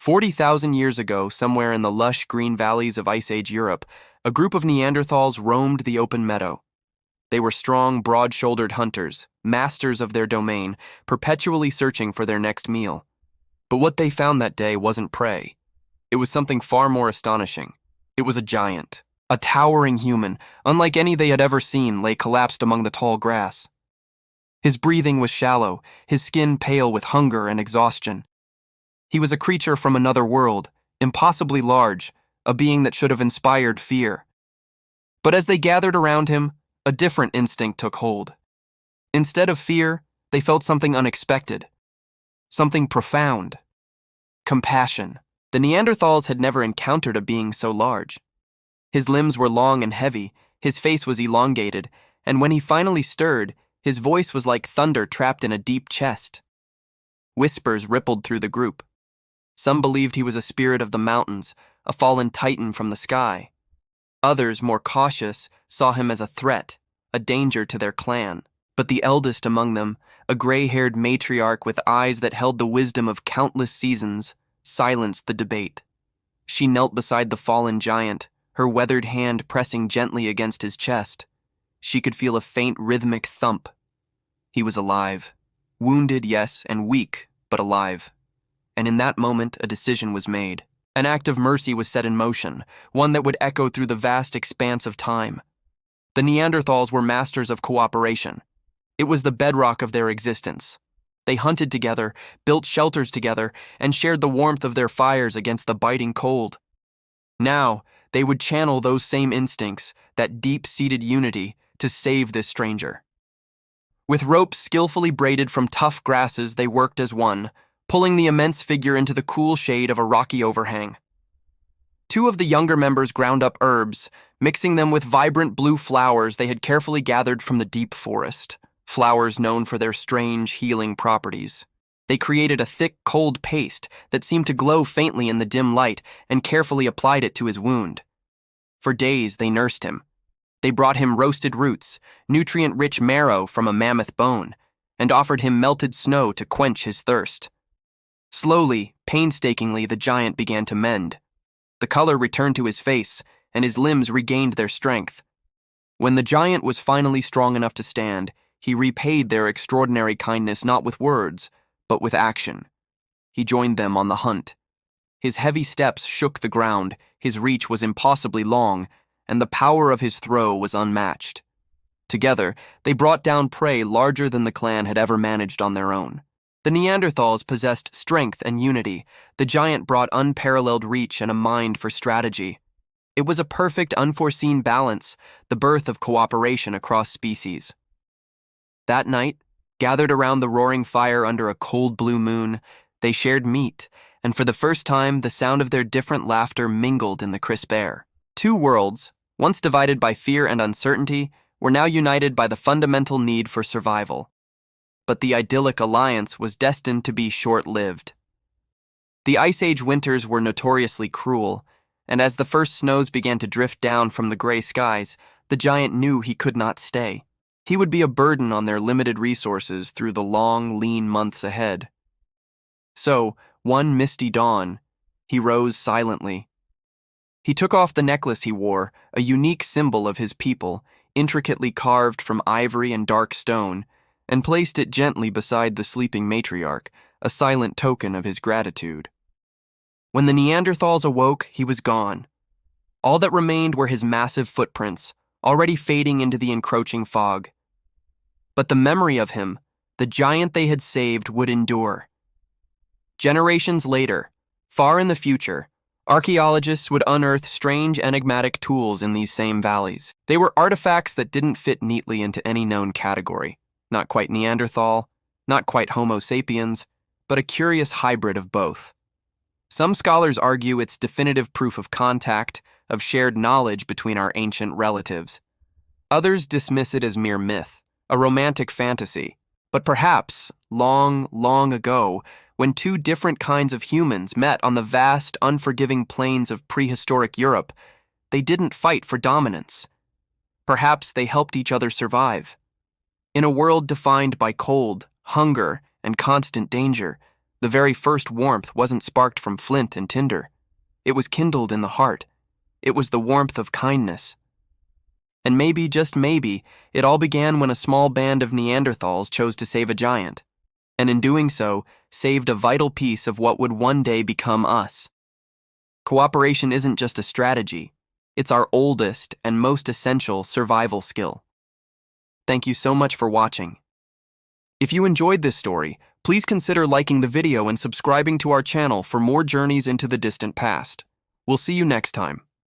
40,000 years ago, somewhere in the lush green valleys of Ice Age Europe, a group of Neanderthals roamed the open meadow. They were strong, broad-shouldered hunters, masters of their domain, perpetually searching for their next meal. But what they found that day wasn't prey. It was something far more astonishing. It was a giant. A towering human, unlike any they had ever seen, lay collapsed among the tall grass. His breathing was shallow, his skin pale with hunger and exhaustion. He was a creature from another world, impossibly large, a being that should have inspired fear. But as they gathered around him, a different instinct took hold. Instead of fear, they felt something unexpected, something profound. Compassion. The Neanderthals had never encountered a being so large. His limbs were long and heavy, his face was elongated, and when he finally stirred, his voice was like thunder trapped in a deep chest. Whispers rippled through the group. Some believed he was a spirit of the mountains, a fallen titan from the sky. Others, more cautious, saw him as a threat, a danger to their clan. But the eldest among them, a gray-haired matriarch with eyes that held the wisdom of countless seasons, silenced the debate. She knelt beside the fallen giant, her weathered hand pressing gently against his chest. She could feel a faint rhythmic thump. He was alive. Wounded, yes, and weak, but alive. And in that moment, a decision was made. An act of mercy was set in motion, one that would echo through the vast expanse of time. The Neanderthals were masters of cooperation. It was the bedrock of their existence. They hunted together, built shelters together, and shared the warmth of their fires against the biting cold. Now, they would channel those same instincts, that deep-seated unity, to save this stranger. With ropes skillfully braided from tough grasses, they worked as one, pulling the immense figure into the cool shade of a rocky overhang. Two of the younger members ground up herbs, mixing them with vibrant blue flowers they had carefully gathered from the deep forest, flowers known for their strange healing properties. They created a thick, cold paste that seemed to glow faintly in the dim light and carefully applied it to his wound. For days, they nursed him. They brought him roasted roots, nutrient-rich marrow from a mammoth bone, and offered him melted snow to quench his thirst. Slowly, painstakingly, the giant began to mend. The color returned to his face, and his limbs regained their strength. When the giant was finally strong enough to stand, he repaid their extraordinary kindness not with words, but with action. He joined them on the hunt. His heavy steps shook the ground, his reach was impossibly long, and the power of his throw was unmatched. Together, they brought down prey larger than the clan had ever managed on their own. The Neanderthals possessed strength and unity. The giant brought unparalleled reach and a mind for strategy. It was a perfect, unforeseen balance, the birth of cooperation across species. That night, gathered around the roaring fire under a cold blue moon, they shared meat, and for the first time, the sound of their different laughter mingled in the crisp air. Two worlds, once divided by fear and uncertainty, were now united by the fundamental need for survival. But the idyllic alliance was destined to be short-lived. The Ice Age winters were notoriously cruel, and as the first snows began to drift down from the gray skies, the giant knew he could not stay. He would be a burden on their limited resources through the long, lean months ahead. So, one misty dawn, he rose silently. He took off the necklace he wore, a unique symbol of his people, intricately carved from ivory and dark stone, and placed it gently beside the sleeping matriarch, a silent token of his gratitude. When the Neanderthals awoke, he was gone. All that remained were his massive footprints, already fading into the encroaching fog. But the memory of him, the giant they had saved, would endure. Generations later, far in the future, archaeologists would unearth strange enigmatic tools in these same valleys. They were artifacts that didn't fit neatly into any known category. Not quite Neanderthal, not quite Homo sapiens, but a curious hybrid of both. Some scholars argue it's definitive proof of contact, of shared knowledge between our ancient relatives. Others dismiss it as mere myth, a romantic fantasy. But perhaps, long, long ago, when two different kinds of humans met on the vast, unforgiving plains of prehistoric Europe, they didn't fight for dominance. Perhaps they helped each other survive. In a world defined by cold, hunger, and constant danger, The very first warmth wasn't sparked from flint and tinder. It was kindled in the heart. It was the warmth of kindness. And maybe, just maybe, it all began when a small band of Neanderthals chose to save a giant, and in doing so, saved a vital piece of what would one day become us. Cooperation isn't just a strategy. It's our oldest and most essential survival skill. Thank you so much for watching. If you enjoyed this story, please consider liking the video and subscribing to our channel for more journeys into the distant past. We'll see you next time.